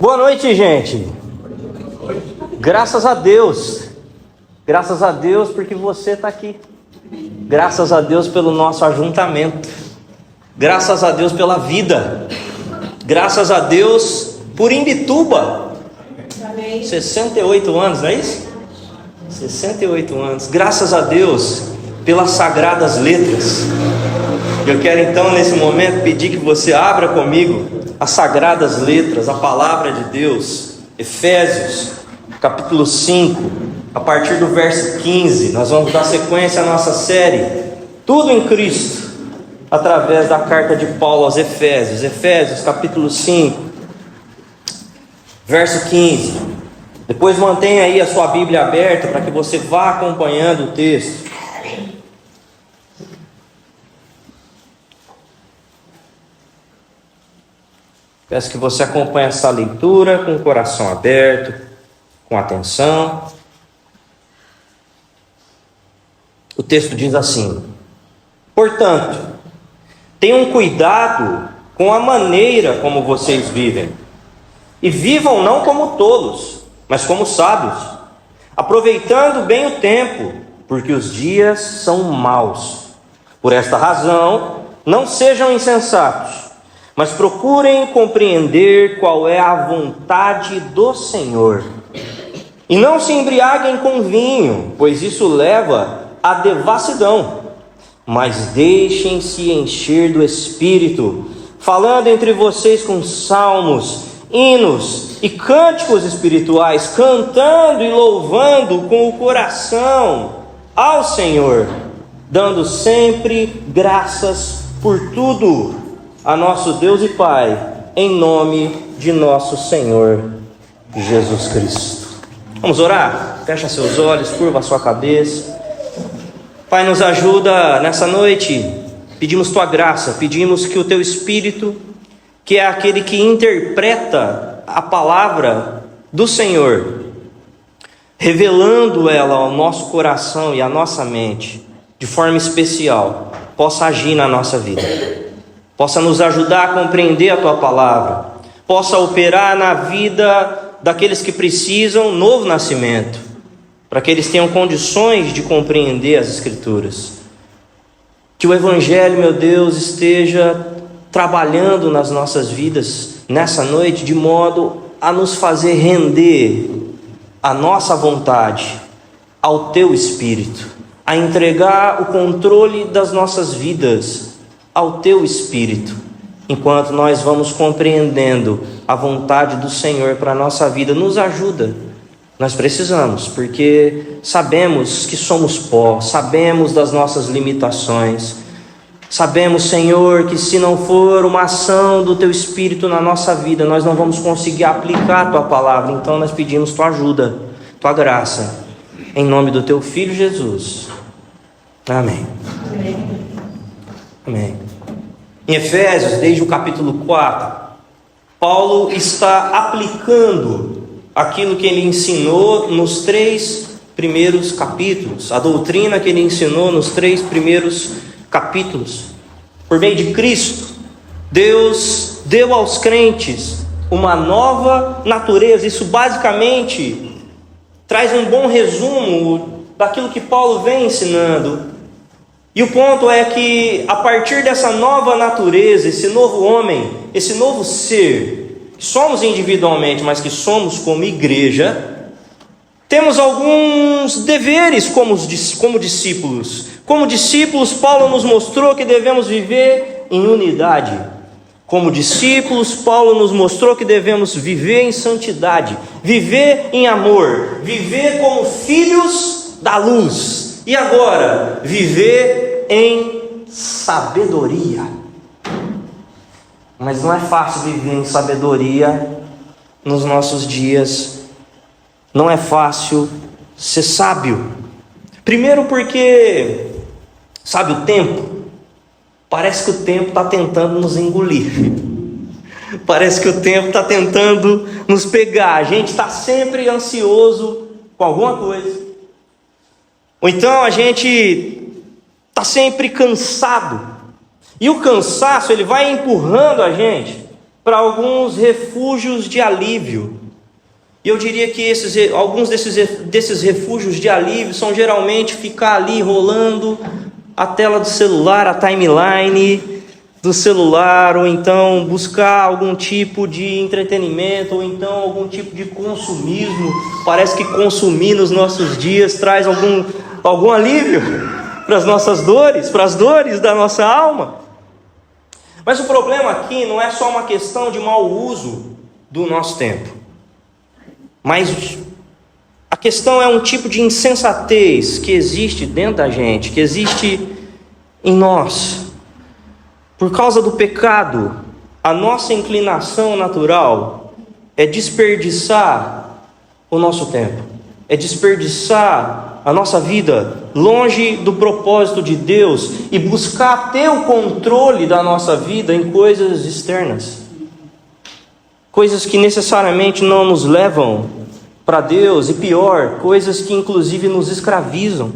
Boa noite, gente. Graças a Deus. Graças a Deus porque você está aqui. Graças a Deus pelo nosso ajuntamento. Graças a Deus pela vida. Graças a Deus por Imbituba. 68 anos, não é isso? 68 anos. Graças a Deus pelas sagradas letras. Eu quero então nesse momento pedir que você abra comigo as sagradas letras, a palavra de Deus. Efésios capítulo 5, a partir do verso 15. Nós vamos dar sequência à nossa série Tudo em Cristo, através da carta de Paulo aos Efésios. Efésios capítulo 5, verso 15. Depois mantenha aí a sua Bíblia aberta para que você vá acompanhando o texto. Peço que você acompanhe essa leitura com o coração aberto, com atenção. O texto diz assim: portanto, tenham cuidado com a maneira como vocês vivem, e vivam não como tolos, mas como sábios, aproveitando bem o tempo, porque os dias são maus. Por esta razão, não sejam insensatos, mas procurem compreender qual é a vontade do Senhor. E não se embriaguem com vinho, pois isso leva à devassidão, mas deixem-se encher do Espírito, falando entre vocês com salmos, hinos e cânticos espirituais, cantando e louvando com o coração ao Senhor, dando sempre graças por tudo a nosso Deus e Pai, em nome de nosso Senhor Jesus Cristo. Vamos orar? Fecha seus olhos, curva a sua cabeça. Pai, nos ajuda nessa noite. Pedimos Tua graça, pedimos que o Teu Espírito, que é aquele que interpreta a palavra do Senhor, revelando ela ao nosso coração e à nossa mente, de forma especial, possa agir na nossa vida. Possa nos ajudar a compreender a Tua palavra, possa operar na vida daqueles que precisam novo nascimento, para que eles tenham condições de compreender as Escrituras. Que o Evangelho, meu Deus, esteja trabalhando nas nossas vidas nessa noite, de modo a nos fazer render a nossa vontade ao Teu Espírito, a entregar o controle das nossas vidas ao Teu Espírito, enquanto nós vamos compreendendo a vontade do Senhor para a nossa vida. Nos ajuda, nós precisamos, porque sabemos que somos pó, sabemos das nossas limitações, sabemos, Senhor, que se não for uma ação do Teu Espírito na nossa vida, nós não vamos conseguir aplicar a Tua palavra. Então nós pedimos Tua ajuda, Tua graça, em nome do Teu Filho Jesus. Amém. Amém. Em Efésios, desde o capítulo 4, Paulo está aplicando aquilo que ele ensinou nos 3 primeiros capítulos, a doutrina que ele ensinou nos 3 primeiros capítulos. Por meio de Cristo, Deus deu aos crentes uma nova natureza. Isso basicamente traz um bom resumo daquilo que Paulo vem ensinando. E o ponto é que a partir dessa nova natureza, esse novo homem, esse novo ser, que somos individualmente, mas que somos como igreja, temos alguns deveres como discípulos. Como discípulos, Paulo nos mostrou que devemos viver em unidade. Como discípulos, Paulo nos mostrou que devemos viver em santidade, viver em amor, viver como filhos da luz. E agora, viver em sabedoria. Mas não é fácil viver em sabedoria nos nossos dias. Não é fácil ser sábio. Primeiro porque, sabe, o tempo, parece que o tempo está tentando nos engolir. Parece que o tempo está tentando nos pegar. A gente está sempre ansioso com alguma coisa. Ou então a gente está sempre cansado. E o cansaço, ele vai empurrando a gente para alguns refúgios de alívio. E eu diria que alguns desses refúgios de alívio são geralmente ficar ali rolando a tela do celular, a timeline do celular, ou então buscar algum tipo de entretenimento, ou então algum tipo de consumismo. Parece que consumir nos nossos dias traz algum alívio para as nossas dores, para as dores da nossa alma. Mas o problema aqui não é só uma questão de mau uso do nosso tempo, mas a questão é um tipo de insensatez que existe dentro da gente, que existe em nós. Por causa do pecado, a nossa inclinação natural é desperdiçar o nosso tempo, é desperdiçar a nossa vida longe do propósito de Deus e buscar ter o controle da nossa vida em coisas externas, coisas que necessariamente não nos levam para Deus, e pior, coisas que inclusive nos escravizam.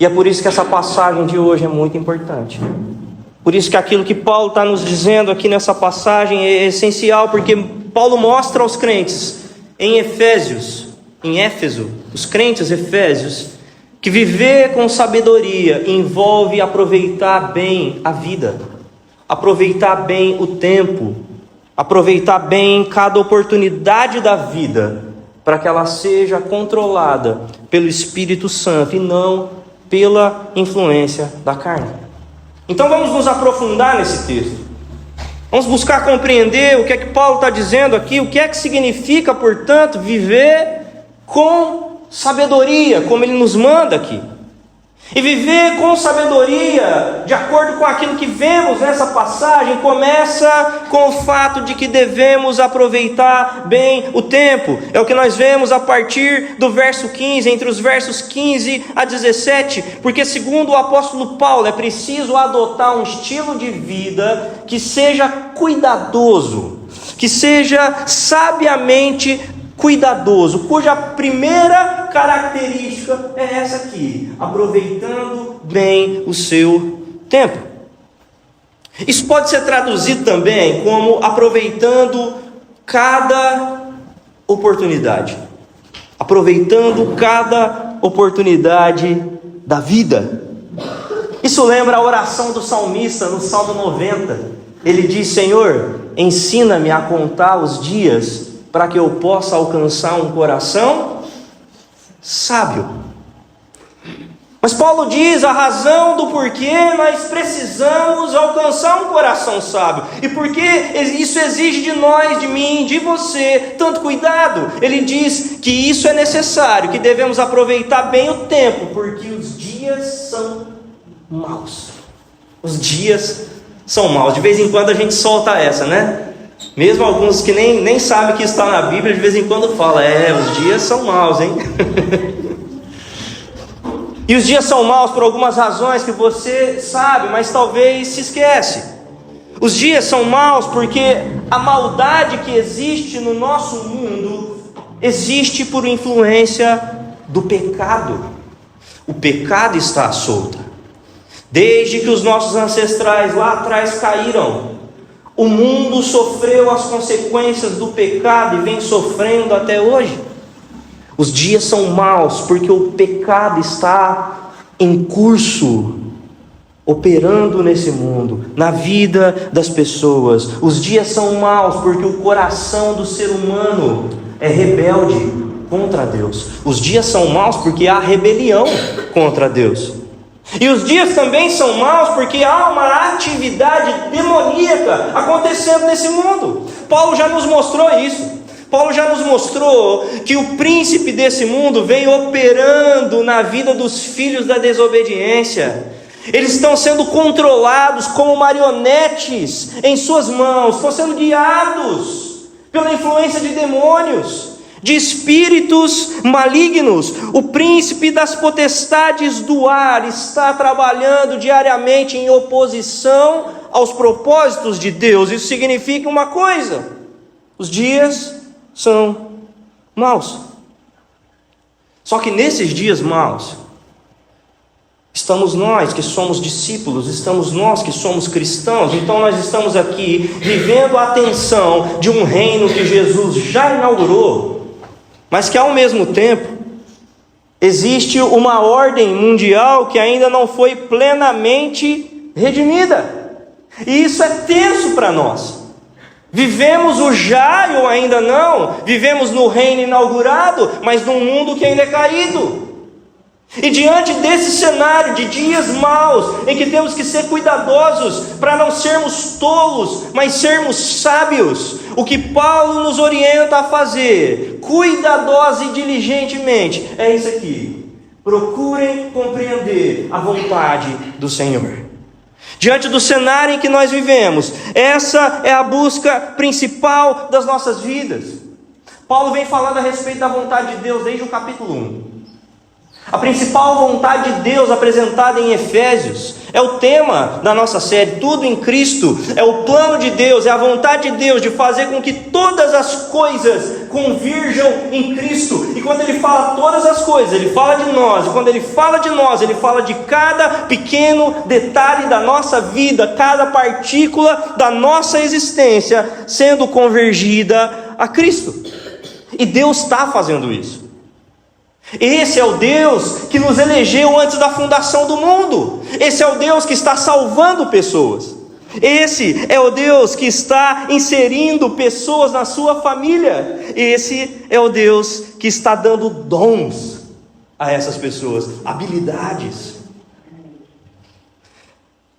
E é por isso que essa passagem de hoje é muito importante. Por isso que aquilo que Paulo está nos dizendo aqui nessa passagem é essencial, porque Paulo mostra aos crentes em Éfeso, os crentes efésios, que viver com sabedoria envolve aproveitar bem a vida, aproveitar bem o tempo, aproveitar bem cada oportunidade da vida, para que ela seja controlada pelo Espírito Santo e não pela influência da carne. Então vamos nos aprofundar nesse texto. Vamos buscar compreender o que é que Paulo está dizendo aqui, o que é que significa, portanto, viver com sabedoria, como ele nos manda aqui. E viver com sabedoria, de acordo com aquilo que vemos nessa passagem, começa com o fato de que devemos aproveitar bem o tempo. É o que nós vemos a partir do verso 15, entre os versos 15 a 17, porque segundo o apóstolo Paulo, é preciso adotar um estilo de vida que seja cuidadoso, que seja sabiamente cuidadoso, cuja primeira característica é essa aqui: aproveitando bem o seu tempo. Isso pode ser traduzido também como aproveitando cada oportunidade, aproveitando cada oportunidade da vida. Isso lembra a oração do salmista no Salmo 90. Ele diz: Senhor, ensina-me a contar os dias, para que eu possa alcançar um coração sábio. Mas Paulo diz a razão do porquê nós precisamos alcançar um coração sábio, e porque isso exige de nós, de mim, de você, tanto cuidado. Ele diz que isso é necessário, que devemos aproveitar bem o tempo, porque os dias são maus. Os dias são maus. De vez em quando a gente solta essa, né? Mesmo alguns que nem sabem que está na Bíblia, de vez em quando fala: os dias são maus, hein? E os dias são maus por algumas razões que você sabe, mas talvez se esquece. Os dias são maus porque a maldade que existe no nosso mundo existe por influência do pecado. O pecado está à solta. Desde que os nossos ancestrais lá atrás caíram, o mundo sofreu as consequências do pecado e vem sofrendo até hoje. Os dias são maus porque o pecado está em curso, operando nesse mundo, na vida das pessoas. Os dias são maus porque o coração do ser humano é rebelde contra Deus. Os dias são maus porque há rebelião contra Deus. E os dias também são maus porque há uma atividade demoníaca acontecendo nesse mundo. Paulo já nos mostrou isso. Paulo já nos mostrou que o príncipe desse mundo vem operando na vida dos filhos da desobediência. Eles estão sendo controlados como marionetes em suas mãos, estão sendo guiados pela influência de demônios, de espíritos malignos. O príncipe das potestades do ar está trabalhando diariamente em oposição aos propósitos de Deus. Isso significa uma coisa: os dias são maus. Só que nesses dias maus Estamos nós que somos discípulos, estamos nós que somos cristãos, então nós estamos aqui vivendo a tensão de um reino que Jesus já inaugurou, mas que ao mesmo tempo existe uma ordem mundial que ainda não foi plenamente redimida, e isso é tenso para nós. Vivemos o já e o ainda não, vivemos no reino inaugurado, mas num mundo que ainda é caído. E diante desse cenário de dias maus, em que temos que ser cuidadosos para não sermos tolos, mas sermos sábios, o que Paulo nos orienta a fazer, cuidadosa e diligentemente, é isso aqui: procurem compreender a vontade do Senhor. Diante do cenário em que nós vivemos, essa é a busca principal das nossas vidas. Paulo vem falando a respeito da vontade de Deus desde o capítulo 1. A principal vontade de Deus apresentada em Efésios é o tema da nossa série. Tudo em Cristo é o plano de Deus, é a vontade de Deus de fazer com que todas as coisas convirjam em Cristo. E quando ele fala todas as coisas, ele fala de nós. E quando ele fala de nós, ele fala de cada pequeno detalhe da nossa vida, cada partícula da nossa existência sendo convergida a Cristo. E Deus está fazendo isso. Esse é o Deus que nos elegeu antes da fundação do mundo. Esse é o Deus que está salvando pessoas. Esse é o Deus que está inserindo pessoas na sua família. Esse é o Deus que está dando dons a essas pessoas, habilidades.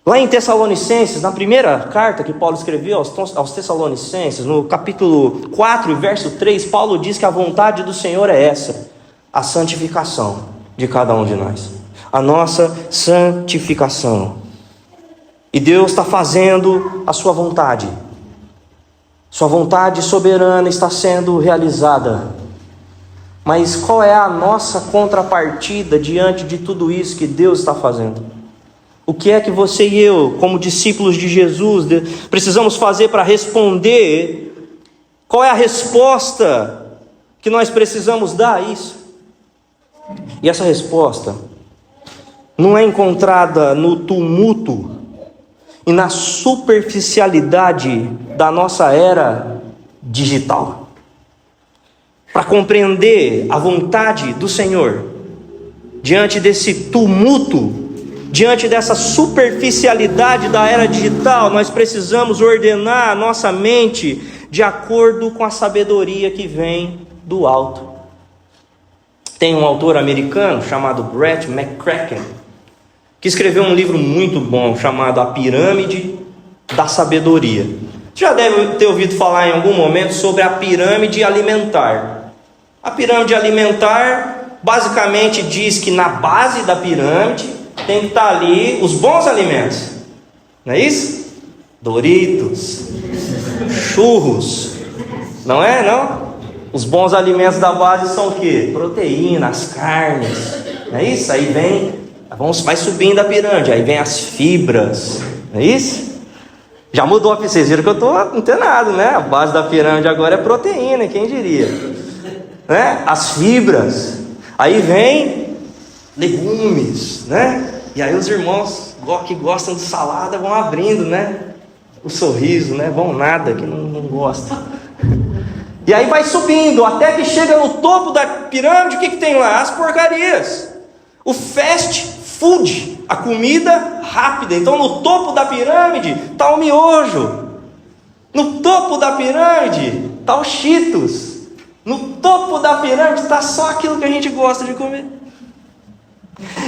Lá em Tessalonicenses, na primeira carta que Paulo escreveu aos Tessalonicenses, no capítulo 4, verso 3, Paulo diz que a vontade do Senhor é essa: a santificação de cada um de nós, a nossa santificação. E Deus está fazendo a sua vontade soberana está sendo realizada. Mas qual é a nossa contrapartida diante de tudo isso que Deus está fazendo? O que é que você e eu, como discípulos de Jesus, precisamos fazer para responder? Qual é a resposta que nós precisamos dar a isso? E essa resposta não é encontrada no tumulto e na superficialidade da nossa era digital. Para compreender a vontade do Senhor, diante desse tumulto, diante dessa superficialidade da era digital, nós precisamos ordenar a nossa mente de acordo com a sabedoria que vem do alto. Tem um autor americano chamado Brett McCracken, que escreveu um livro muito bom chamado A Pirâmide da Sabedoria. Você já deve ter ouvido falar em algum momento sobre a pirâmide alimentar. A pirâmide alimentar basicamente diz que na base da pirâmide tem que estar ali os bons alimentos. Não é isso? Doritos, churros, não é? Não? Os bons alimentos da base são o quê? Proteínas, carnes, não é isso? Aí vai subindo a pirâmide, aí vem as fibras, não é isso? Já mudou, vocês viram que eu estou antenado, né? A base da pirâmide agora é proteína, quem diria? Né? As fibras, aí vem legumes, né? E aí os irmãos que gostam de salada vão abrindo, né? O sorriso, né? Vão nada, que não gosta. E aí vai subindo, até que chega no topo da pirâmide, o que tem lá? As porcarias. O fast food, a comida rápida. Então no topo da pirâmide está o miojo. No topo da pirâmide está o Cheetos. No topo da pirâmide está só aquilo que a gente gosta de comer.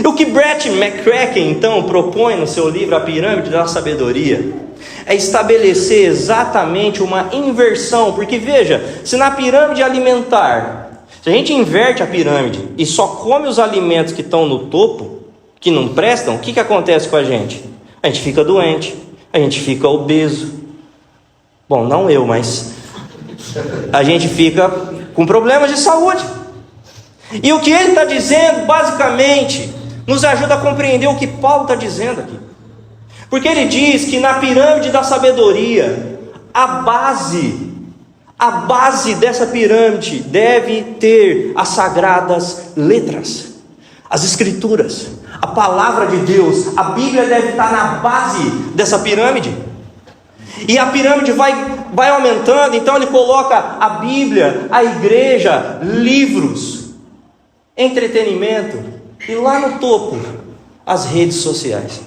O que Brett McCracken então propõe no seu livro A Pirâmide da Sabedoria é estabelecer exatamente uma inversão, porque veja, se na pirâmide alimentar, se a gente inverte a pirâmide e só come os alimentos que estão no topo, que não prestam, o que acontece com a gente? A gente fica doente, a gente fica obeso. Bom, não eu, mas a gente fica com problemas de saúde. E o que ele está dizendo, basicamente, nos ajuda a compreender o que Paulo está dizendo aqui. Porque ele diz que na pirâmide da sabedoria, a base dessa pirâmide deve ter as sagradas letras, as escrituras, A palavra de Deus, a Bíblia deve estar na base dessa pirâmide. E a pirâmide vai aumentando, então ele coloca a Bíblia, a igreja, livros, entretenimento, e lá no topo, as redes sociais.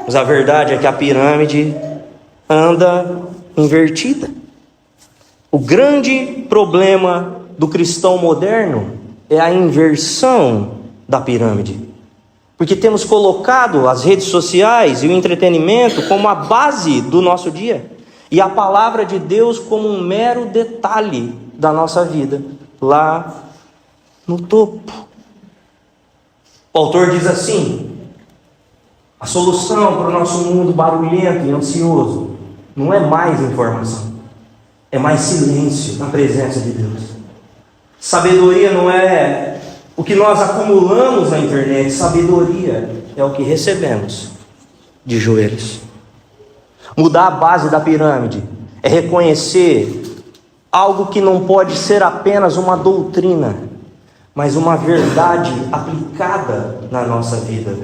Mas a verdade é que a pirâmide anda invertida. O grande problema do cristão moderno é a inversão da pirâmide. Porque temos colocado as redes sociais e o entretenimento como a base do nosso dia, e a palavra de Deus como um mero detalhe da nossa vida, lá no topo. O autor diz assim: a solução para o nosso mundo barulhento e ansioso não é mais informação, é mais silêncio na presença de Deus. Sabedoria não é o que nós acumulamos na internet, sabedoria é o que recebemos de joelhos. Mudar a base da pirâmide é reconhecer algo que não pode ser apenas uma doutrina, mas uma verdade aplicada na nossa vida.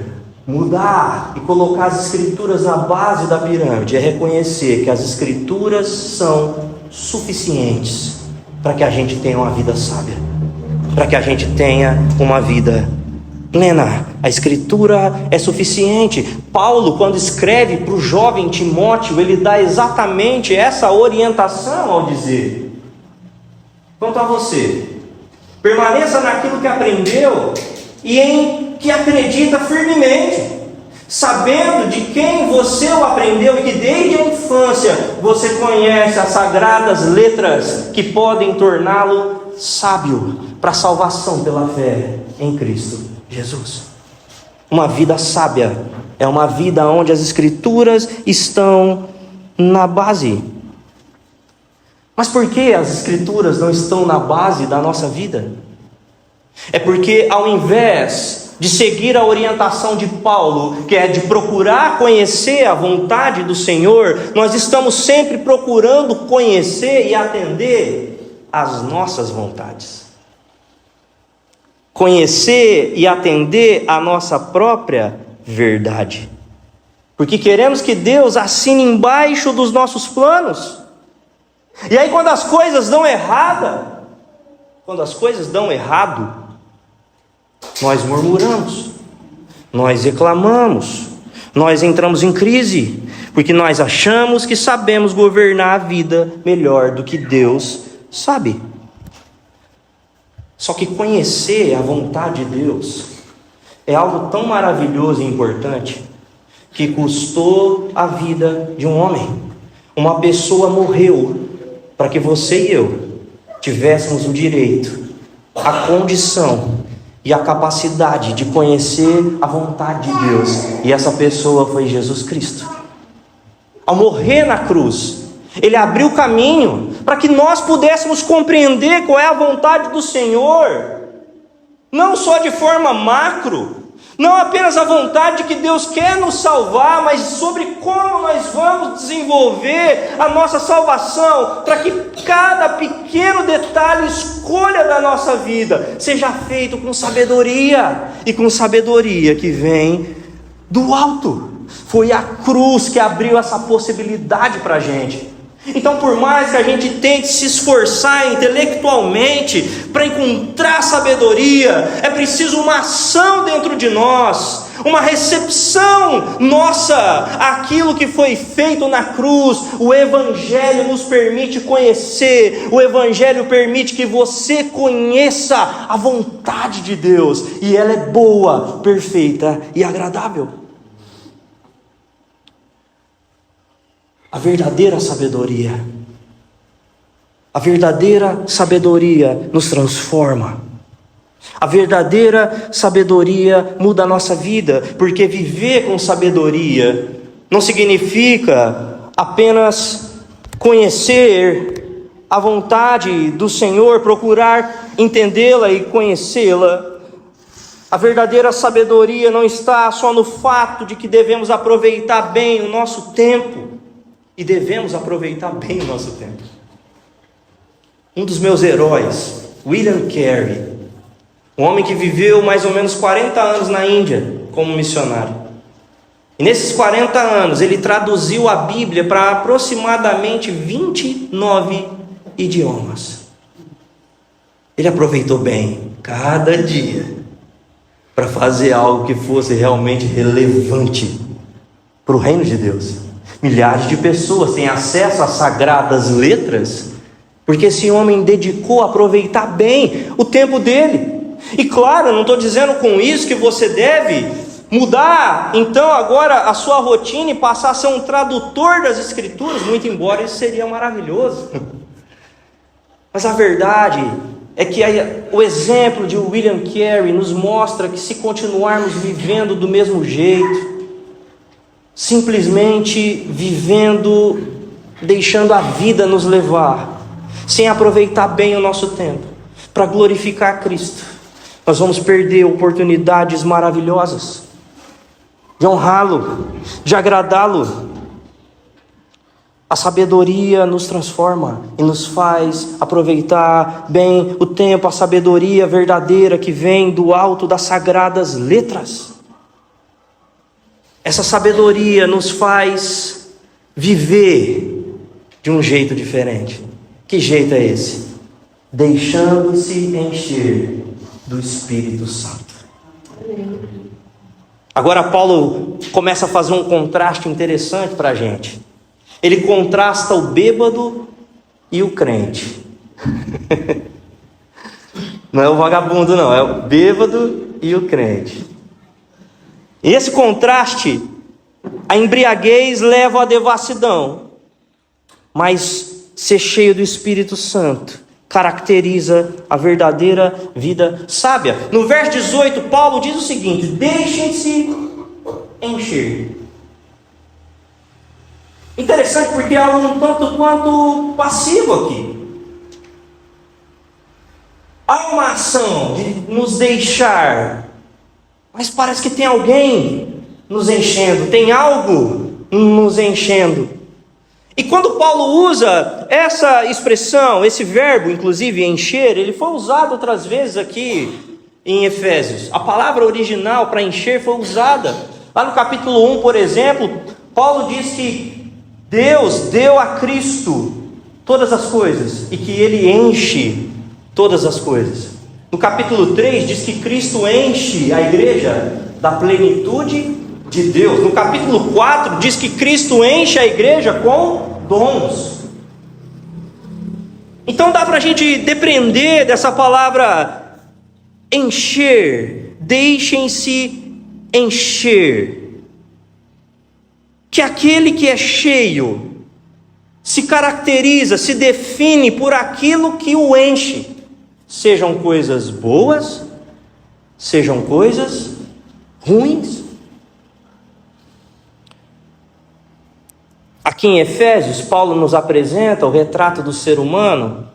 Mudar e colocar as escrituras na base da pirâmide é reconhecer que as escrituras são suficientes para que a gente tenha uma vida sábia, para que a gente tenha uma vida plena. A escritura é suficiente. Paulo, quando escreve para o jovem Timóteo, ele dá exatamente essa orientação ao dizer: quanto a você, permaneça naquilo que aprendeu e em que acredita firmemente, sabendo de quem você o aprendeu e que desde a infância você conhece as sagradas letras que podem torná-lo sábio para a salvação pela fé em Cristo Jesus. Uma vida sábia é uma vida onde as escrituras estão na base. Mas por que as escrituras não estão na base da nossa vida? É porque ao invés de seguir a orientação de Paulo, que é de procurar conhecer a vontade do Senhor, nós estamos sempre procurando conhecer e atender às nossas vontades. Conhecer e atender a nossa própria verdade. Porque queremos que Deus assine embaixo dos nossos planos. E aí quando as coisas dão errado, nós murmuramos, nós reclamamos, nós entramos em crise, porque nós achamos que sabemos governar a vida melhor do que Deus sabe. Só que conhecer a vontade de Deus é algo tão maravilhoso e importante, que custou a vida de um homem. Uma pessoa morreu para que você e eu tivéssemos o direito, a condição e a capacidade de conhecer a vontade de Deus. E essa pessoa foi Jesus Cristo. Ao morrer na cruz, Ele abriu o caminho para que nós pudéssemos compreender qual é a vontade do Senhor, não só de forma macro, não apenas a vontade que Deus quer nos salvar, mas sobre como nós vamos desenvolver a nossa salvação, para que cada pequeno detalhe, escolha da nossa vida, seja feito com sabedoria, e com sabedoria que vem do alto. Foi a cruz que abriu essa possibilidade para a gente. Então, por mais que a gente tente se esforçar intelectualmente para encontrar sabedoria, é preciso uma ação dentro de nós, uma recepção nossa àquilo que foi feito na cruz. O Evangelho nos permite conhecer, o Evangelho permite que você conheça a vontade de Deus, e ela é boa, perfeita e agradável. A verdadeira sabedoria nos transforma. A verdadeira sabedoria muda a nossa vida, porque viver com sabedoria não significa apenas conhecer a vontade do Senhor, procurar entendê-la e conhecê-la. A verdadeira sabedoria não está só no fato de que devemos aproveitar bem o nosso tempo, e devemos aproveitar bem o nosso tempo. Um dos meus heróis, William Carey, um homem que viveu mais ou menos 40 anos na Índia, como missionário. E nesses 40 anos, ele traduziu a Bíblia para aproximadamente 29 idiomas. Ele aproveitou bem cada dia para fazer algo que fosse realmente relevante para o reino de Deus. Milhares de pessoas têm acesso às sagradas letras, porque esse homem dedicou a aproveitar bem o tempo dele. E claro, eu não estou dizendo com isso que você deve mudar então agora a sua rotina e passar a ser um tradutor das Escrituras, muito embora isso seria maravilhoso. Mas a verdade é que o exemplo de William Carey nos mostra que se continuarmos vivendo do mesmo jeito, simplesmente vivendo, deixando a vida nos levar, sem aproveitar bem o nosso tempo para glorificar Cristo, nós vamos perder oportunidades maravilhosas de honrá-lo, de agradá-lo. A sabedoria nos transforma e nos faz aproveitar bem o tempo, a sabedoria verdadeira que vem do alto das sagradas letras. Essa sabedoria nos faz viver de um jeito diferente. Que jeito é esse? Deixando-se encher do Espírito Santo. Agora Paulo começa a fazer um contraste interessante para a gente. Ele contrasta o bêbado e o crente. Não é o vagabundo não, é o bêbado e o crente. E esse contraste, a embriaguez leva à devassidão, mas ser cheio do Espírito Santo caracteriza a verdadeira vida sábia. No verso 18, Paulo diz o seguinte: deixem-se encher. Interessante porque há um tanto quanto passivo aqui. Há uma ação de nos deixar, mas parece que tem alguém nos enchendo, tem algo nos enchendo. E quando Paulo usa essa expressão, esse verbo, inclusive encher, ele foi usado outras vezes aqui em Efésios. A palavra original para encher foi usada. Lá no capítulo 1, por exemplo, Paulo diz que Deus deu a Cristo todas as coisas e que Ele enche todas as coisas. No capítulo 3 diz que Cristo enche a igreja da plenitude de Deus. No capítulo 4 diz que Cristo enche a igreja com dons. Então dá para a gente depreender dessa palavra encher, deixem-se encher, que aquele que é cheio se caracteriza, se define por aquilo que o enche, sejam coisas boas, sejam coisas ruins. Aqui em Efésios, Paulo nos apresenta o retrato do ser humano,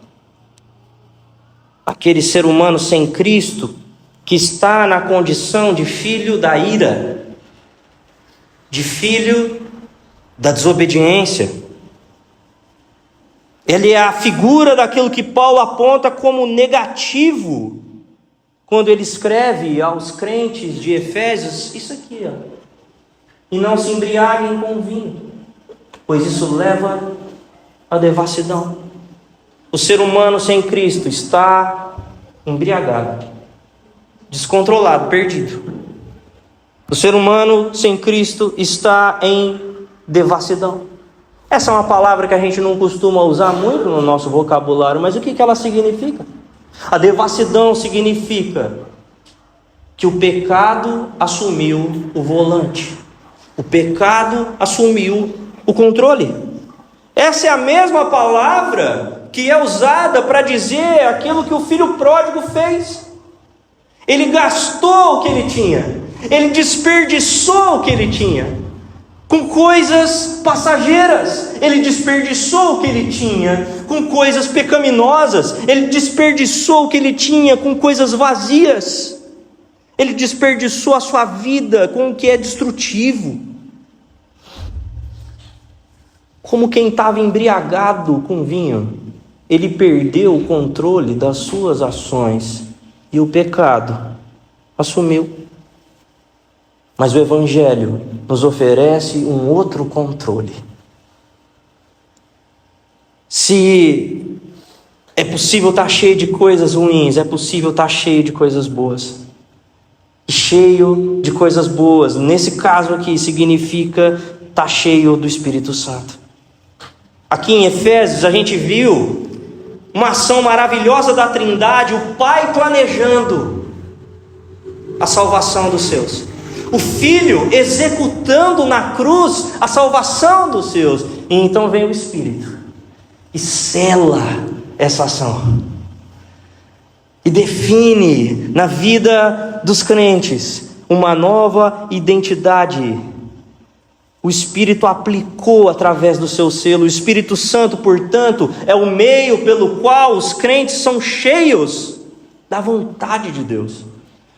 aquele ser humano sem Cristo, que está na condição de filho da ira, de filho da desobediência. Ele é a figura daquilo que Paulo aponta como negativo, quando ele escreve aos crentes de Efésios, isso aqui, e não se embriaguem com vinho, pois isso leva à devassidão. O ser humano sem Cristo está embriagado, descontrolado, perdido. O ser humano sem Cristo está em devassidão. Essa é uma palavra que a gente não costuma usar muito no nosso vocabulário, mas o que ela significa? A devassidão significa que o pecado assumiu o volante, o pecado assumiu o controle. Essa é a mesma palavra que é usada para dizer aquilo que o filho pródigo fez. Ele gastou o que ele tinha, ele desperdiçou o que ele tinha com coisas passageiras, ele desperdiçou o que ele tinha com coisas pecaminosas, ele desperdiçou o que ele tinha com coisas vazias, ele desperdiçou a sua vida com o que é destrutivo. Como quem estava embriagado com vinho, ele perdeu o controle das suas ações e o pecado assumiu. Mas o Evangelho nos oferece um outro controle. Se é possível estar cheio de coisas ruins, é possível estar cheio de coisas boas. E cheio de coisas boas, nesse caso aqui, significa estar cheio do Espírito Santo. Aqui em Efésios a gente viu uma ação maravilhosa da Trindade, o Pai planejando a salvação dos seus, o Filho executando na cruz a salvação dos seus, e então vem o Espírito e sela essa ação e define na vida dos crentes uma nova identidade. O Espírito aplicou através do seu selo. O Espírito Santo, portanto, é o meio pelo qual os crentes são cheios da vontade de Deus,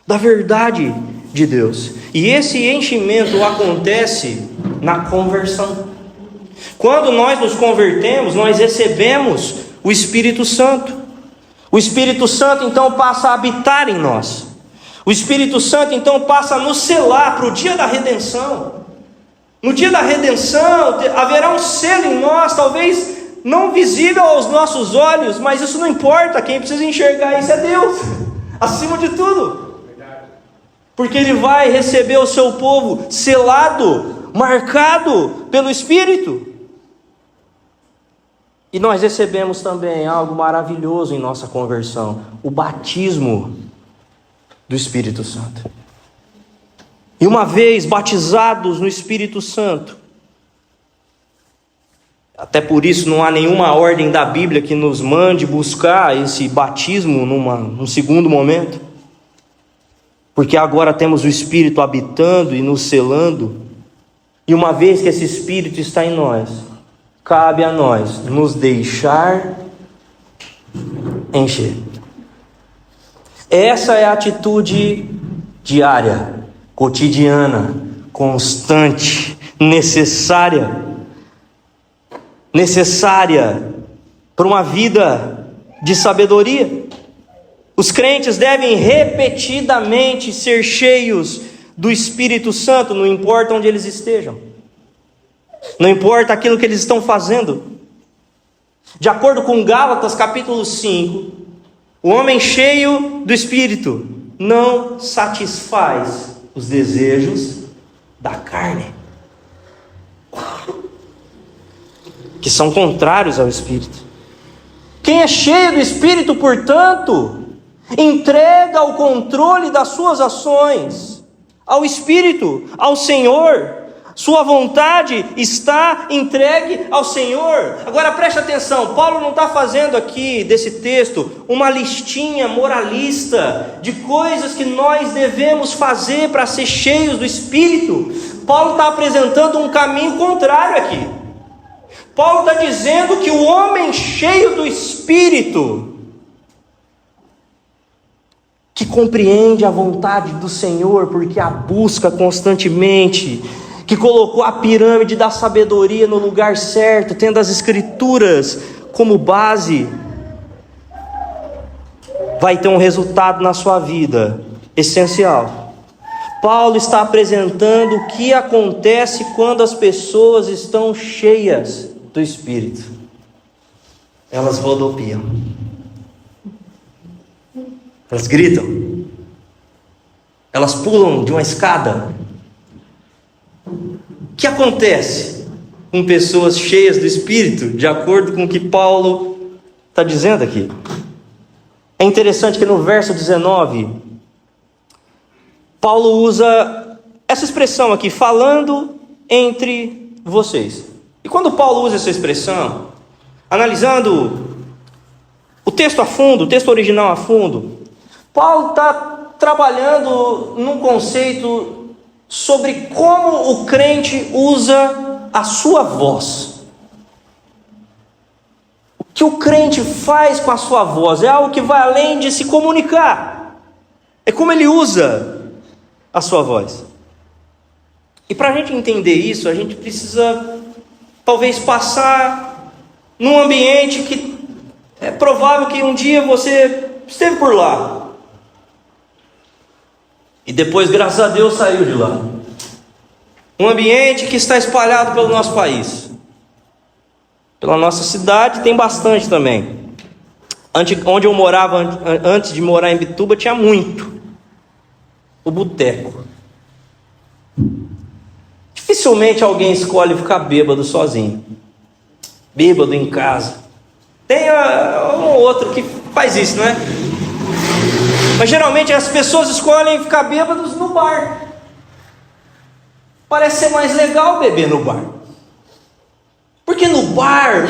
da verdade de Deus. E esse enchimento acontece na conversão. Quando nós nos convertemos, nós recebemos o Espírito Santo. O Espírito Santo então passa a habitar em nós. O Espírito Santo então passa a nos selar para o dia da redenção. No dia da redenção haverá um selo em nós, talvez não visível aos nossos olhos, mas isso não importa, quem precisa enxergar isso é Deus, acima de tudo. Porque Ele vai receber o seu povo selado, marcado pelo Espírito. E nós recebemos também algo maravilhoso em nossa conversão: o batismo do Espírito Santo. E uma vez batizados no Espírito Santo, até por isso não há nenhuma ordem da Bíblia que nos mande buscar esse batismo num segundo momento, porque agora temos o Espírito habitando e nos selando, e uma vez que esse Espírito está em nós, cabe a nós nos deixar encher. Essa é a atitude diária, cotidiana, constante, necessária para uma vida de sabedoria. Os crentes devem repetidamente ser cheios do Espírito Santo, não importa onde eles estejam, não importa aquilo que eles estão fazendo. De acordo com Gálatas capítulo 5, o homem cheio do Espírito não satisfaz os desejos da carne, que são contrários ao Espírito. Quem é cheio do Espírito, portanto, entrega o controle das suas ações ao Espírito, ao Senhor. Sua vontade está entregue ao Senhor. Agora preste atenção, Paulo não está fazendo aqui desse texto uma listinha moralista de coisas que nós devemos fazer para ser cheios do Espírito. Paulo está apresentando um caminho contrário aqui. Paulo está dizendo que o homem cheio do Espírito, que compreende a vontade do Senhor, porque a busca constantemente, que colocou a pirâmide da sabedoria no lugar certo, tendo as Escrituras como base, vai ter um resultado na sua vida essencial. Paulo está apresentando o que acontece quando as pessoas estão cheias do Espírito. Elas rodopiam, elas gritam, elas pulam de uma escada. O que acontece com pessoas cheias do Espírito, de acordo com o que Paulo está dizendo aqui? É interessante que no verso 19, Paulo usa essa expressão aqui, falando entre vocês. E quando Paulo usa essa expressão, analisando o texto a fundo, o texto original a fundo, Paulo está trabalhando num conceito sobre como o crente usa a sua voz. O que o crente faz com a sua voz é algo que vai além de se comunicar. É como ele usa a sua voz. E para a gente entender isso, a gente precisa talvez passar num ambiente que é provável que um dia você esteve por lá. E depois, graças a Deus, saiu de lá. Um ambiente que está espalhado pelo nosso país. Pela nossa cidade tem bastante também. Onde eu morava, antes de morar em Bituba, tinha muito. O boteco. Dificilmente alguém escolhe ficar bêbado sozinho. Bêbado em casa. Tem um ou outro que faz isso, não é? Mas geralmente as pessoas escolhem ficar bêbados no bar. Parece ser mais legal beber no bar. Porque no bar,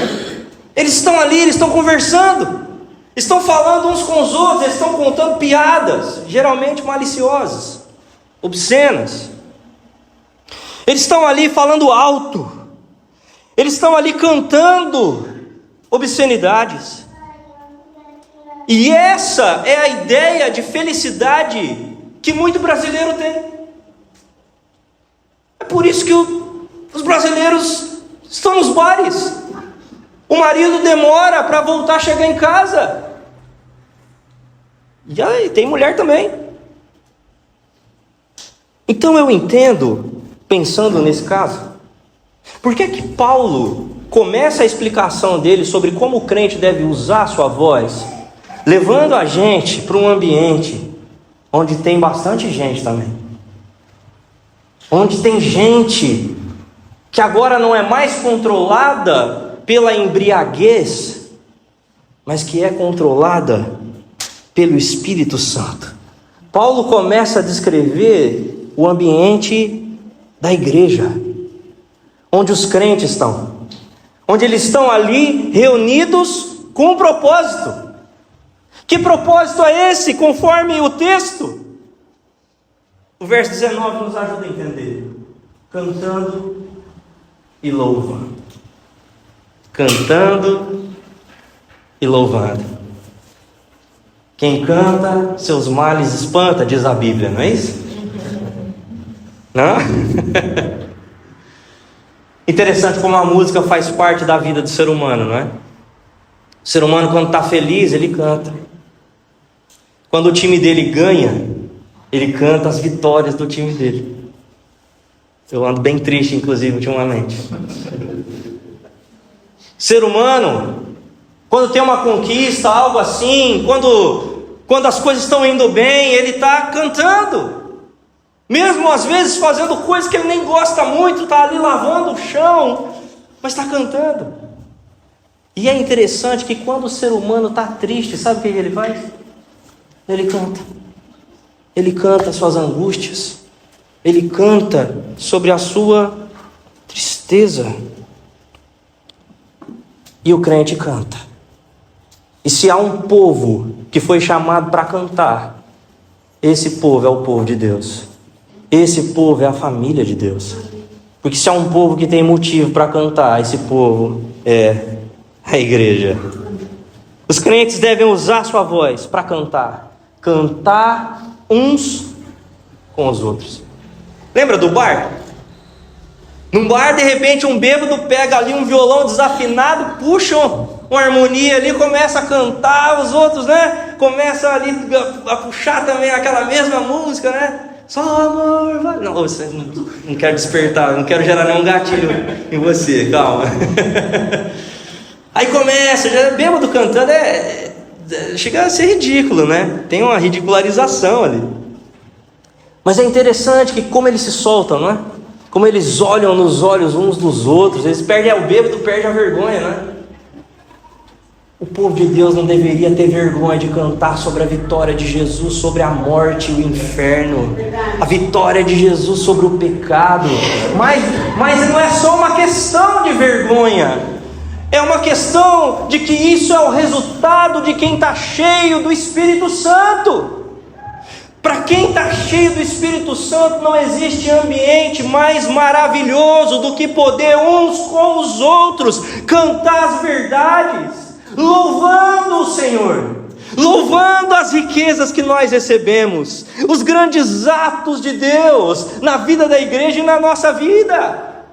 eles estão ali, eles estão conversando. Estão falando uns com os outros, eles estão contando piadas, geralmente maliciosas, obscenas. Eles estão ali falando alto. Eles estão ali cantando obscenidades. E essa é a ideia de felicidade que muito brasileiro tem. É por isso que os brasileiros estão nos bares. O marido demora para voltar a chegar em casa. E aí, tem mulher também. Então eu entendo, pensando nesse caso, por que que Paulo começa a explicação dele sobre como o crente deve usar a sua voz, levando a gente para um ambiente onde tem bastante gente também. Onde tem gente que agora não é mais controlada pela embriaguez, mas que é controlada pelo Espírito Santo. Paulo começa a descrever o ambiente da igreja, onde os crentes estão, onde eles estão ali reunidos com um propósito. Que propósito é esse, conforme o texto? O verso 19 nos ajuda a entender. Cantando e louvando. Cantando e louvando. Quem canta, seus males espanta, diz a Bíblia, não é isso? Não? Interessante como a música faz parte da vida do ser humano, não é? O ser humano, quando está feliz, ele canta. Quando o time dele ganha, ele canta as vitórias do time dele. Eu ando bem triste, inclusive, ultimamente. Ser humano, quando tem uma conquista, algo assim, quando as coisas estão indo bem, ele está cantando. Mesmo às vezes fazendo coisas que ele nem gosta muito, está ali lavando o chão, mas está cantando. E é interessante que quando o ser humano está triste, sabe o que ele faz? Ele canta. Ele canta as suas angústias. Ele canta sobre a sua tristeza. E o crente canta. E se há um povo que foi chamado para cantar, esse povo é o povo de Deus. Esse povo é a família de Deus. Porque se há um povo que tem motivo para cantar, esse povo é a igreja. Os crentes devem usar sua voz para cantar. Cantar uns com os outros. Lembra do bar? Num bar, de repente, um bêbado pega ali um violão desafinado, puxa uma harmonia ali, começa a cantar, os outros, né? Começam ali a puxar também aquela mesma música, né? Só amor vai... Não, não quero despertar, não quero gerar nenhum gatilho em você, calma. Aí começa, já bêbado cantando, chega a ser ridículo, né? Tem uma ridicularização ali. Mas é interessante que como eles se soltam, não é? Como eles olham nos olhos uns dos outros, eles perdem o bêbado, perde a vergonha, não é? O povo de Deus não deveria ter vergonha de cantar sobre a vitória de Jesus, sobre a morte e o inferno, a vitória de Jesus sobre o pecado. Mas não é só uma questão de vergonha, é uma questão de que isso é o resultado de quem está cheio do Espírito Santo. Para quem está cheio do Espírito Santo, não existe ambiente mais maravilhoso do que poder uns com os outros cantar as verdades, louvando o Senhor, louvando as riquezas que nós recebemos, os grandes atos de Deus na vida da igreja e na nossa vida.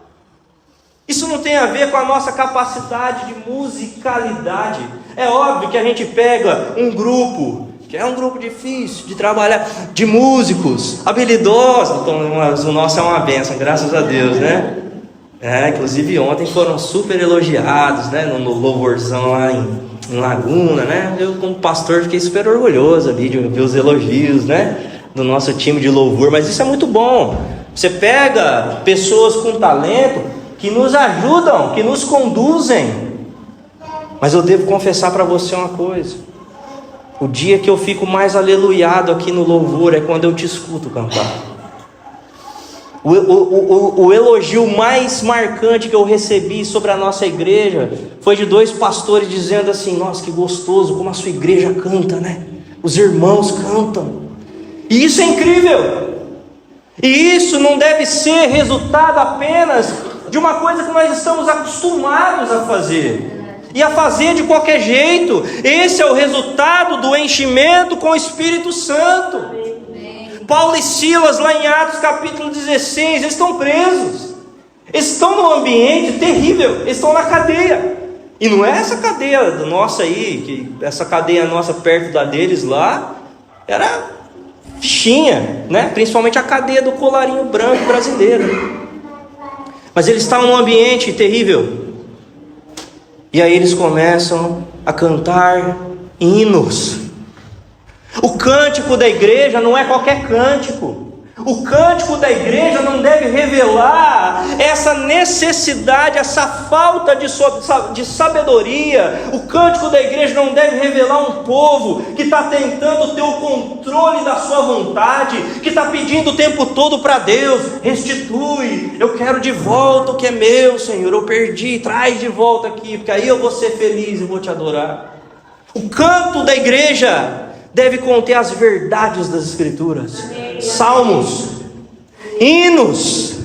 Isso não tem a ver com a nossa capacidade de musicalidade. É óbvio que a gente pega um grupo que é um grupo difícil de trabalhar, de músicos habilidosos. Então, o nosso é uma bênção, graças a Deus, né? Inclusive ontem foram super elogiados, né? No louvorzão lá em Laguna, né? Eu, como pastor, fiquei super orgulhoso ali de ver os elogios, né? Do nosso time de louvor. Mas isso é muito bom. Você pega pessoas com talento que nos ajudam, que nos conduzem. Mas eu devo confessar para você uma coisa: o dia que eu fico mais aleluiado aqui no louvor é quando eu te escuto cantar. O elogio mais marcante que eu recebi sobre a nossa igreja foi de 2 pastores dizendo assim: nossa, que gostoso como a sua igreja canta, né? Os irmãos cantam. E isso é incrível. E isso não deve ser resultado apenas de uma coisa que nós estamos acostumados a fazer, e a fazer de qualquer jeito. Esse é o resultado do enchimento com o Espírito Santo. Paulo e Silas, lá em Atos capítulo 16, eles estão presos. Eles estão num ambiente terrível, eles estão na cadeia. E não é essa cadeia nossa aí, que essa cadeia nossa perto da deles lá, era fichinha, né? Principalmente a cadeia do colarinho branco brasileiro. Mas eles estavam num ambiente terrível. E aí eles começam a cantar hinos. O cântico da igreja não é qualquer cântico. O cântico da igreja não deve revelar essa necessidade, essa falta de sabedoria. O cântico da igreja não deve revelar um povo que está tentando ter o controle da sua vontade, que está pedindo o tempo todo para Deus: restitui, eu quero de volta o que é meu, Senhor, eu perdi, traz de volta aqui, porque aí eu vou ser feliz e vou te adorar. O canto da igreja deve conter as verdades das Escrituras, salmos, hinos,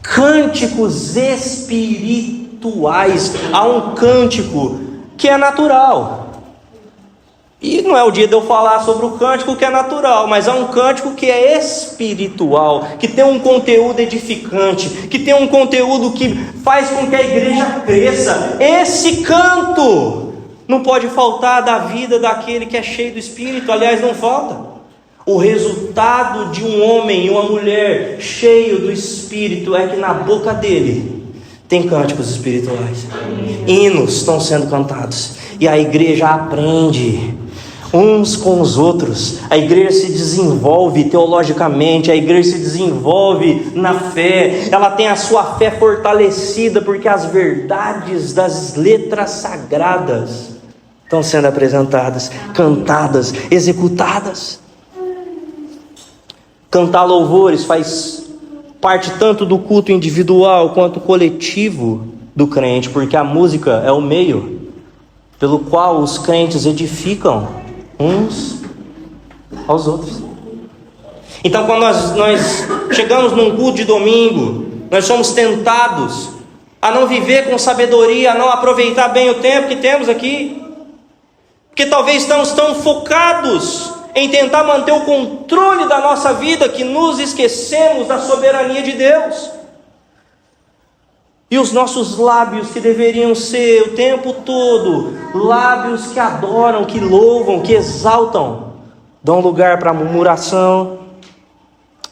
cânticos espirituais. Há um cântico que é natural, e não é o dia de eu falar sobre o cântico que é natural, mas há um cântico que é espiritual, que tem um conteúdo edificante, que tem um conteúdo que faz com que a igreja cresça. Esse canto não pode faltar da vida daquele que é cheio do Espírito. Aliás, não falta. O resultado de um homem e uma mulher cheio do Espírito é que na boca dele tem cânticos espirituais. Hinos estão sendo cantados. E a igreja aprende uns com os outros. A igreja se desenvolve teologicamente, a igreja se desenvolve na fé. Ela tem a sua fé fortalecida porque as verdades das letras sagradas estão sendo apresentadas, cantadas, executadas. Cantar louvores faz parte tanto do culto individual quanto coletivo do crente, porque a música é o meio pelo qual os crentes edificam uns aos outros. Então, quando nós chegamos num culto de domingo, nós somos tentados a não viver com sabedoria, a não aproveitar bem o tempo que temos aqui, porque talvez estamos tão focados em tentar manter o controle da nossa vida que nos esquecemos da soberania de Deus. E os nossos lábios, que deveriam ser o tempo todo lábios que adoram, que louvam, que exaltam, dão lugar para murmuração,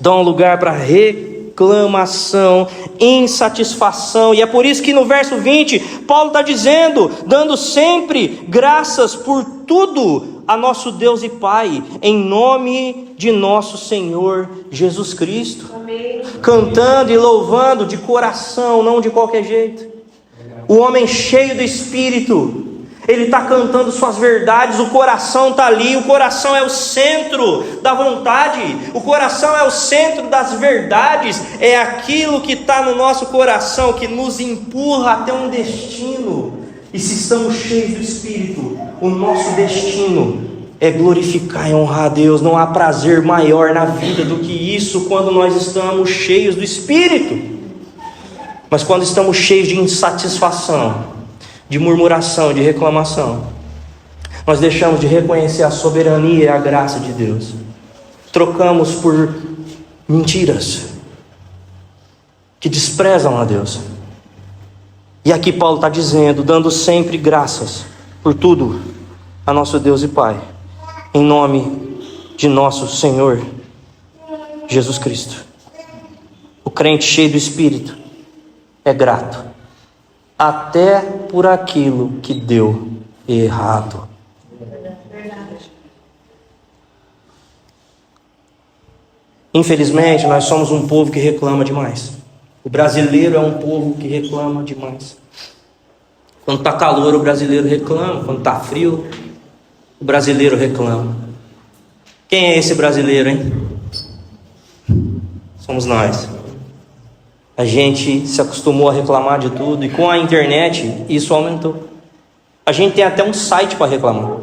dão lugar para reclamação, insatisfação. E é por isso que no verso 20, Paulo está dizendo: dando sempre graças por tudo a nosso Deus e Pai, em nome de nosso Senhor Jesus Cristo. Amém. Cantando e louvando de coração, não de qualquer jeito. O homem cheio do Espírito, ele está cantando suas verdades, o coração está ali. O coração é o centro da vontade, o coração é o centro das verdades. É aquilo que está no nosso coração que nos empurra até um destino. E se estamos cheios do Espírito, o nosso destino é glorificar e honrar a Deus. Não há prazer maior na vida do que isso, quando nós estamos cheios do Espírito. Mas quando estamos cheios de insatisfação, de murmuração, de reclamação, nós deixamos de reconhecer a soberania e a graça de Deus. Trocamos por mentiras que desprezam a Deus. E aqui Paulo está dizendo: dando sempre graças por tudo a nosso Deus e Pai, em nome de nosso Senhor Jesus Cristo. O crente cheio do Espírito é grato, até por aquilo que deu errado. Infelizmente, nós somos um povo que reclama demais. O brasileiro é um povo que reclama demais. Quando está calor, o brasileiro reclama. Quando está frio, o brasileiro reclama. Quem é esse brasileiro, hein? Somos nós. A gente se acostumou a reclamar de tudo, e com a internet isso aumentou. A gente tem até um site para reclamar.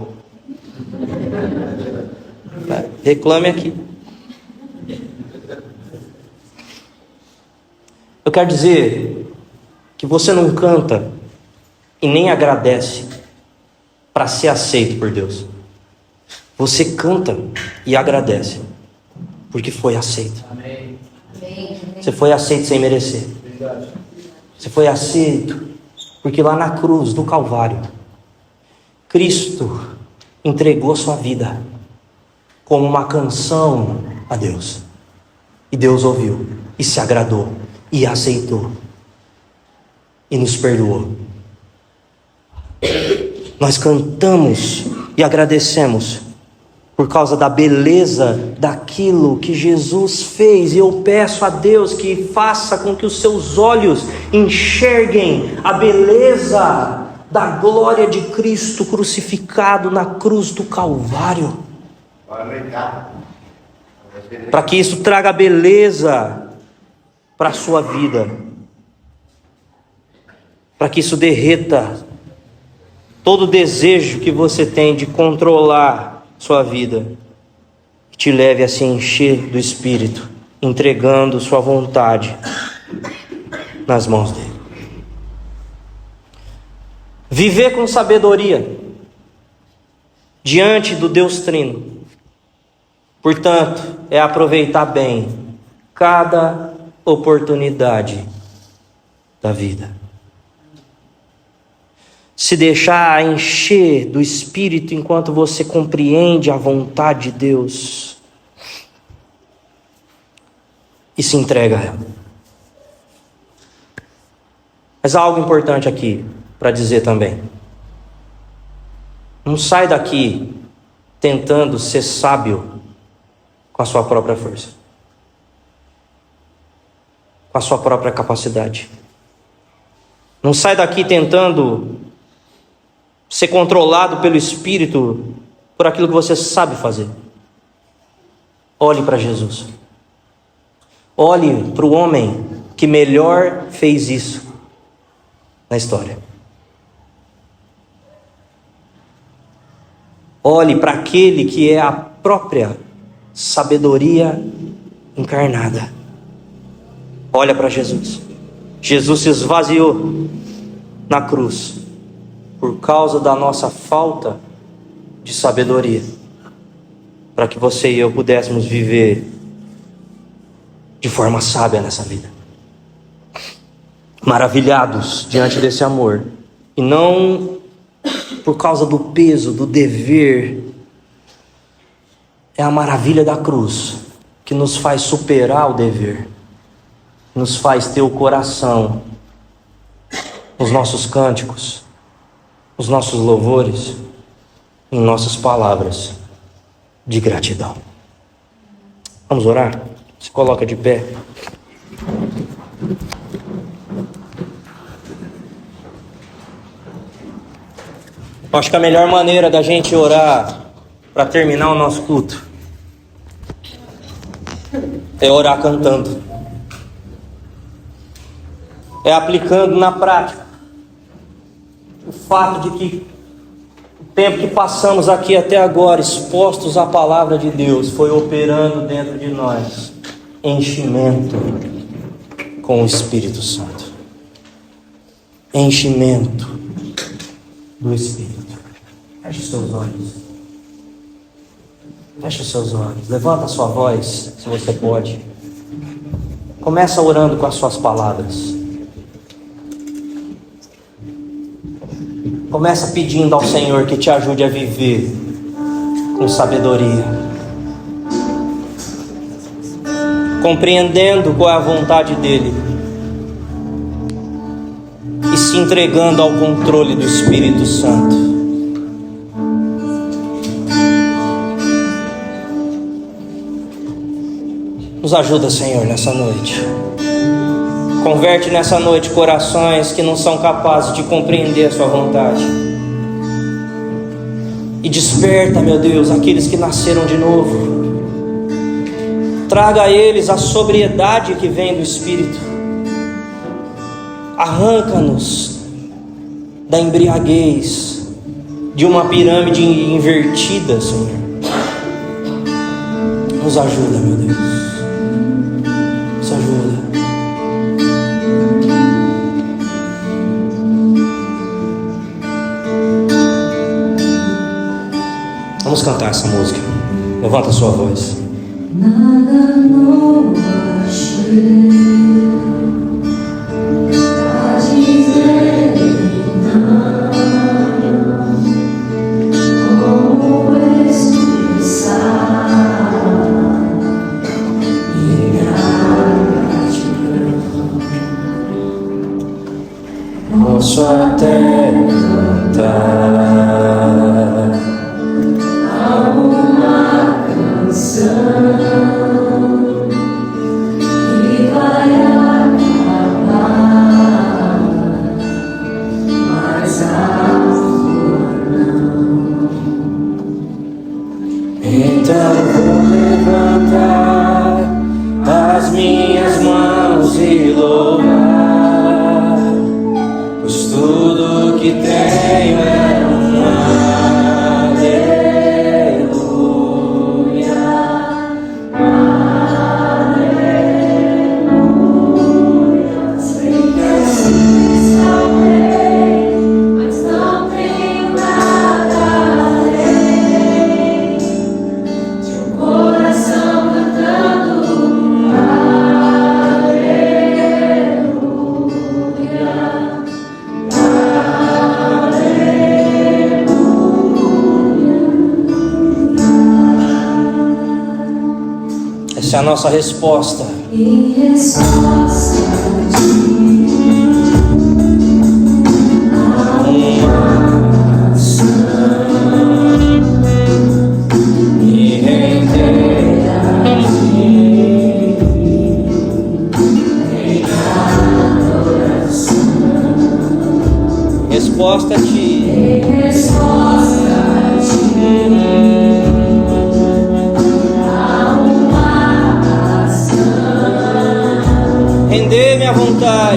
Reclame aqui. Eu quero dizer que você não canta e nem agradece para ser aceito por Deus. Você canta e agradece porque foi aceito. Amém. Você foi aceito sem merecer. Você foi aceito porque lá na cruz do Calvário, Cristo entregou sua vida como uma canção a Deus. E Deus ouviu e se agradou e aceitou e nos perdoou. Nós cantamos e agradecemos por causa da beleza daquilo que Jesus fez. E eu peço a Deus que faça com que os seus olhos enxerguem a beleza da glória de Cristo crucificado na cruz do Calvário, para que isso traga beleza para a sua vida, para que isso derreta todo o desejo que você tem de controlar sua vida, que te leve a se encher do Espírito, entregando sua vontade nas mãos dele. Viver com sabedoria diante do Deus Trino, portanto, é aproveitar bem cada oportunidade da vida. Se deixar encher do Espírito enquanto você compreende a vontade de Deus e se entrega a ela. Mas há algo importante aqui para dizer também. Não sai daqui tentando ser sábio com a sua própria força, com a sua própria capacidade. Não sai daqui tentando ser controlado pelo Espírito por aquilo que você sabe fazer. Olhe para Jesus. Olhe para o homem que melhor fez isso na história. Olhe para aquele que é a própria sabedoria encarnada. Olha para Jesus. Jesus se esvaziou na cruz por causa da nossa falta de sabedoria, para que você e eu pudéssemos viver de forma sábia nessa vida, maravilhados diante desse amor, e não por causa do peso, do dever. É a maravilha da cruz que nos faz superar o dever, nos faz ter o coração, os nossos cânticos, os nossos louvores, em nossas palavras de gratidão. Vamos orar? Se coloca de pé. Acho que a melhor maneira da gente orar para terminar o nosso culto é orar cantando, é aplicando na prática o fato de que o tempo que passamos aqui até agora, expostos à palavra de Deus, foi operando dentro de nós enchimento com o Espírito Santo. Enchimento do Espírito. Feche os seus olhos. Feche os seus olhos. Levanta a sua voz, se você pode. Começa orando com as suas palavras. Começa pedindo ao Senhor que te ajude a viver com sabedoria, compreendendo qual é a vontade dele e se entregando ao controle do Espírito Santo. Nos ajuda, Senhor, nessa noite. Converte nessa noite corações que não são capazes de compreender a sua vontade. E desperta, meu Deus, aqueles que nasceram de novo. Traga a eles a sobriedade que vem do Espírito. Arranca-nos da embriaguez de uma pirâmide invertida, Senhor. Nos ajuda, meu Deus. Nos ajuda. Vamos cantar essa música. Levanta a sua voz. Nada novo achei pra dizer não. Como expressar minha gratidão? Posso até cantar uma canção que vai acabar, mas amor não. Então vou levantar as minhas mãos e louvar, pois tudo que tenho é uma essa é a nossa resposta. Em resposta a uma ação, Me render a ti em adoração. resposta a ti. Em resposta a ti. Render minha vontade.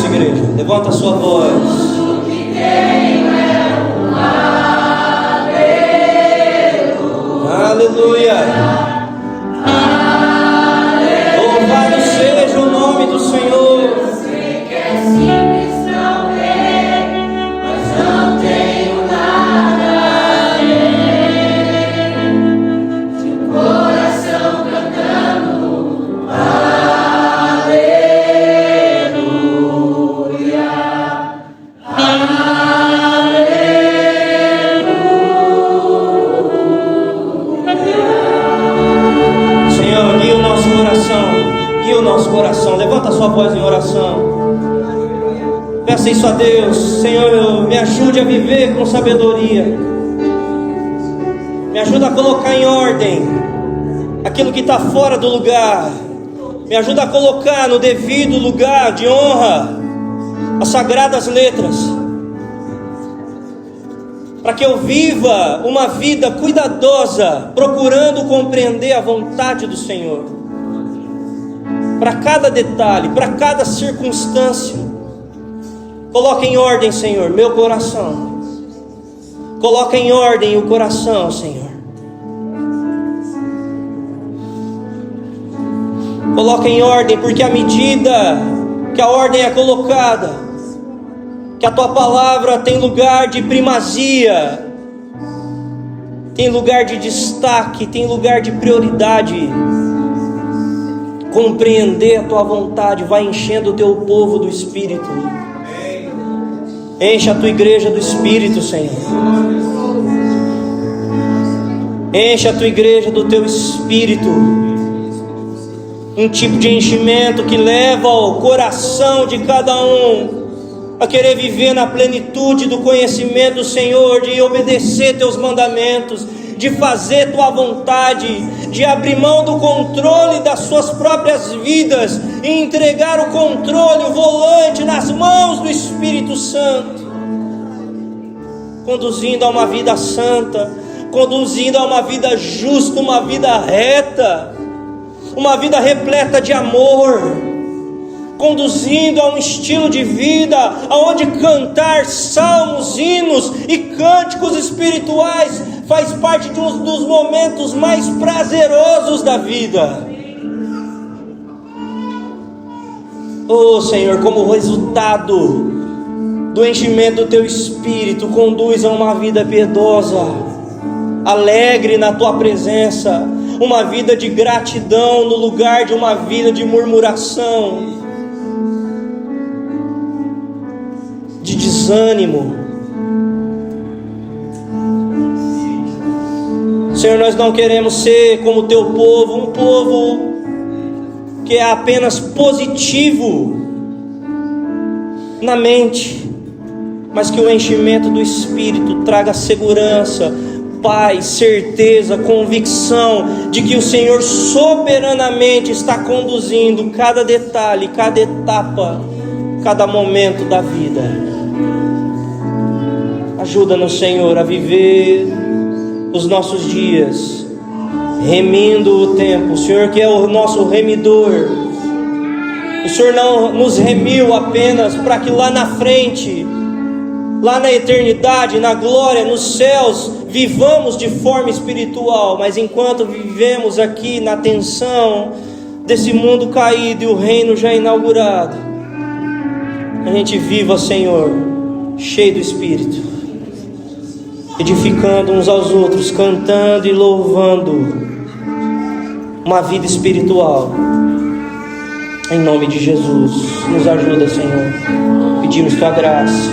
igreja. Levanta a sua voz. Aleluia. Louvado seja o nome do Senhor. Coração, levanta a sua voz em oração. Peça isso a Deus. Senhor, me ajude a viver com sabedoria. Me ajuda a colocar em ordem aquilo que está fora do lugar. Me ajuda a colocar no devido lugar de honra as sagradas letras, para que eu viva uma vida cuidadosa, procurando compreender a vontade do Senhor. Para cada detalhe, para cada circunstância, coloca em ordem, Senhor, meu coração. Coloca em ordem o coração, Senhor. Coloca em ordem, porque à medida que a ordem é colocada, que a Tua palavra tem lugar de primazia, tem lugar de destaque, tem lugar de prioridade. Compreender a Tua vontade vai enchendo o Teu povo do Espírito. Enche a Tua igreja do Espírito, Senhor. Enche a Tua igreja do Teu Espírito. Um tipo de enchimento que leva o coração de cada um a querer viver na plenitude do conhecimento do Senhor, de obedecer Teus mandamentos, de fazer Tua vontade, de abrir mão do controle das suas próprias vidas e entregar o controle, o volante nas mãos do Espírito Santo, conduzindo a uma vida santa, conduzindo a uma vida justa, uma vida reta, uma vida repleta de amor, conduzindo a um estilo de vida onde cantar salmos, hinos e cânticos espirituais faz parte de um dos momentos mais prazerosos da vida. Oh Senhor, como resultado do enchimento do Teu Espírito, conduz a uma vida piedosa, alegre na Tua presença, uma vida de gratidão no lugar de uma vida de murmuração, de desânimo. Senhor, nós não queremos ser como o Teu povo, um povo que é apenas positivo na mente, mas que o enchimento do Espírito traga segurança, paz, certeza, convicção de que o Senhor soberanamente está conduzindo cada detalhe, cada etapa, cada momento da vida. Ajuda-nos, Senhor, a viver os nossos dias remindo o tempo. O Senhor que é o nosso remidor. O Senhor não nos remiu apenas para que lá na frente, lá na eternidade, na glória, nos céus, vivamos de forma espiritual, mas enquanto vivemos aqui na tensão desse mundo caído e o reino já inaugurado, a gente viva, Senhor, cheio do Espírito, edificando uns aos outros, cantando e louvando, uma vida espiritual. Em nome de Jesus, nos ajuda, Senhor. Pedimos Tua graça,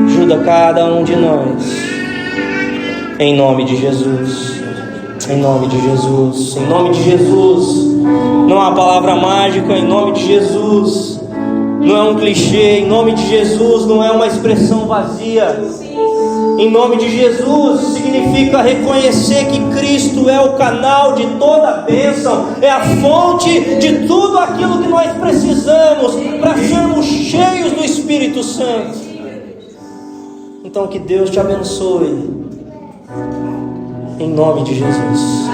ajuda cada um de nós. Em nome de Jesus, em nome de Jesus, em nome de Jesus. Não há palavra mágica, em nome de Jesus. Não é um clichê, em nome de Jesus. Não é uma expressão vazia. Em nome de Jesus significa reconhecer que Cristo é o canal de toda a bênção, é a fonte de tudo aquilo que nós precisamos para sermos cheios do Espírito Santo. Então que Deus te abençoe, em nome de Jesus.